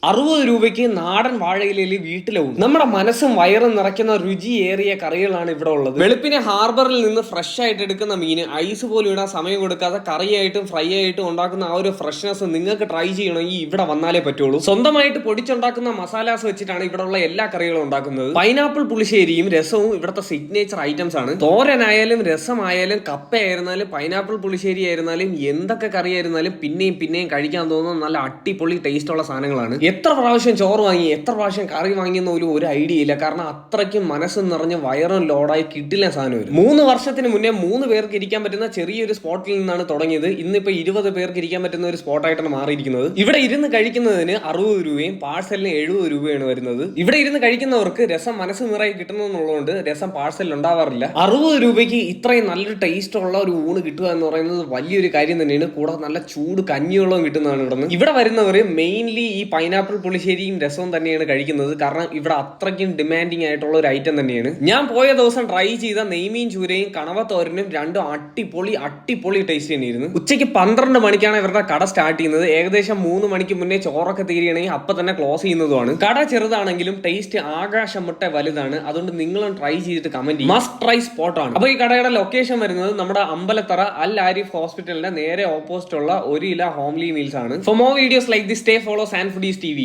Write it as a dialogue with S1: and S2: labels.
S1: 60 രൂപയ്ക്ക് നാടൻ വാഴയിലയിൽ വീട്ടിലും നമ്മുടെ മനസ്സും വയറും നിറയ്ക്കുന്ന രുചിയേറിയ കറികളാണ് ഇവിടെ ഉള്ളത്. വെളുപ്പിനെ ഹാർബറിൽ നിന്ന് ഫ്രഷ് ആയിട്ട് എടുക്കുന്ന മീന് ഐസ് പോലും ഇടാൻ സമയം കൊടുക്കാതെ കറിയായിട്ടും ഫ്രൈ ആയിട്ടും ഉണ്ടാക്കുന്ന ആ ഒരു ഫ്രഷ്നെസ് നിങ്ങൾക്ക് ട്രൈ ചെയ്യണമെങ്കിൽ ഇവിടെ വന്നാലേ പറ്റുള്ളൂ. സ്വന്തമായിട്ട് പൊടിച്ചുണ്ടാക്കുന്ന മസാലാസ് വെച്ചിട്ടാണ് ഇവിടെ ഉള്ള എല്ലാ കറികളും ഉണ്ടാക്കുന്നത്. പൈനാപ്പിൾ പുളിശ്ശേരിയും രസവും ഇവിടുത്തെ സിഗ്നേച്ചർ ഐറ്റംസ് ആണ്. തോരനായാലും രസമായാലും കപ്പയായിരുന്നാലും പൈനാപ്പിൾ പുളിശ്ശേരി ആയിരുന്നാലും എന്തൊക്കെ കറി ആയിരുന്നാലും പിന്നെയും പിന്നെയും കഴിക്കാൻ തോന്നുന്ന നല്ല അടിപൊളി ടേസ്റ്റ് ഉള്ള സാധനങ്ങളാണ്. എത്ര പ്രാവശ്യം ചോറ് വാങ്ങി എത്ര പ്രാവശ്യം കറി വാങ്ങിയെന്ന ഒരു ഐഡിയ ഇല്ല. കാരണം അത്രയ്ക്കും മനസ്സ് നിറഞ്ഞ് വയറും ലോഡായി കിട്ടില്ല സാധനം വരും. 3 വർഷത്തിന് മുന്നേ 3 പേർക്ക് ഇരിക്കാൻ പറ്റുന്ന ചെറിയൊരു സ്പോട്ടിൽ നിന്നാണ് തുടങ്ങിയത്. ഇന്നിപ്പോ 20 പേർക്ക് ഇരിക്കാൻ പറ്റുന്ന ഒരു സ്പോട്ടായിട്ടാണ് മാറിയിരിക്കുന്നത്. ഇവിടെ ഇരുന്ന് കഴിക്കുന്നതിന് 60 രൂപയും പാഴ്സലിന് 70 രൂപയാണ് വരുന്നത്. ഇവിടെ ഇരുന്ന് കഴിക്കുന്നവർക്ക് രസം മനസ്സ് നിറയെ കിട്ടുന്നതുകൊണ്ട് രസം പാഴ്സലിൽ ഉണ്ടാവാറില്ല. 60 രൂപയ്ക്ക് ഇത്രയും നല്ലൊരു ടേസ്റ്റ് ഉള്ള ഒരു ഊണ് കിട്ടുക എന്ന് പറയുന്നത് വലിയൊരു കാര്യം തന്നെയാണ്. കൂടാതെ നല്ല ചൂട് കഞ്ഞിവെള്ളം കിട്ടുന്നതാണ് ഇവിടെ വരുന്നവർ മെയിൻലി ഈ പൈനാപ്പിൾ പുളിശ്ശേരിയും രസവും തന്നെയാണ് കഴിക്കുന്നത്. കാരണം ഇവിടെ അത്രയ്ക്കും ഡിമാൻഡിങ് ആയിട്ടുള്ള ഒരു ഐറ്റം തന്നെയാണ്. ഞാൻ പോയ ദിവസം ട്രൈ ചെയ്ത നെയ്മീൻ ചൂരയും കണവത്തോരനും രണ്ടും അടിപൊളി ടേസ്റ്റ് തന്നെയായിരുന്നു. ഉച്ചയ്ക്ക് 12 മണിക്കാണ് ഇവരുടെ കട സ്റ്റാർട്ട് ചെയ്യുന്നത്. ഏകദേശം 3 മണിക്ക് മുന്നേ ചോറൊക്കെ തീരുകയാണെങ്കിൽ അപ്പൊ തന്നെ ക്ലോസ് ചെയ്യുന്നതുമാണ്. കട ചെറുതാണെങ്കിലും ടേസ്റ്റ് ആകാശം മുട്ട വലുതാണ്. അതുകൊണ്ട് നിങ്ങളും ട്രൈ ചെയ്തിട്ട് കമന്റ് ചെയ്യും. മസ്റ്റ് ട്രൈ സ്പോട്ടാണ്. അപ്പൊ ഈ കടയുടെ ലൊക്കേഷൻ വരുന്നത് നമ്മുടെ അമ്പലത്തറ അൽ ആരിഫ് ഹോസ്പിറ്റലിന്റെ നേരെ ഓപ്പോസിറ്റ് ഉള്ള ഒരു ഇല ഹോംലി മീൽസ് ആണ്. For more videos like this stay follow sand foodies TV.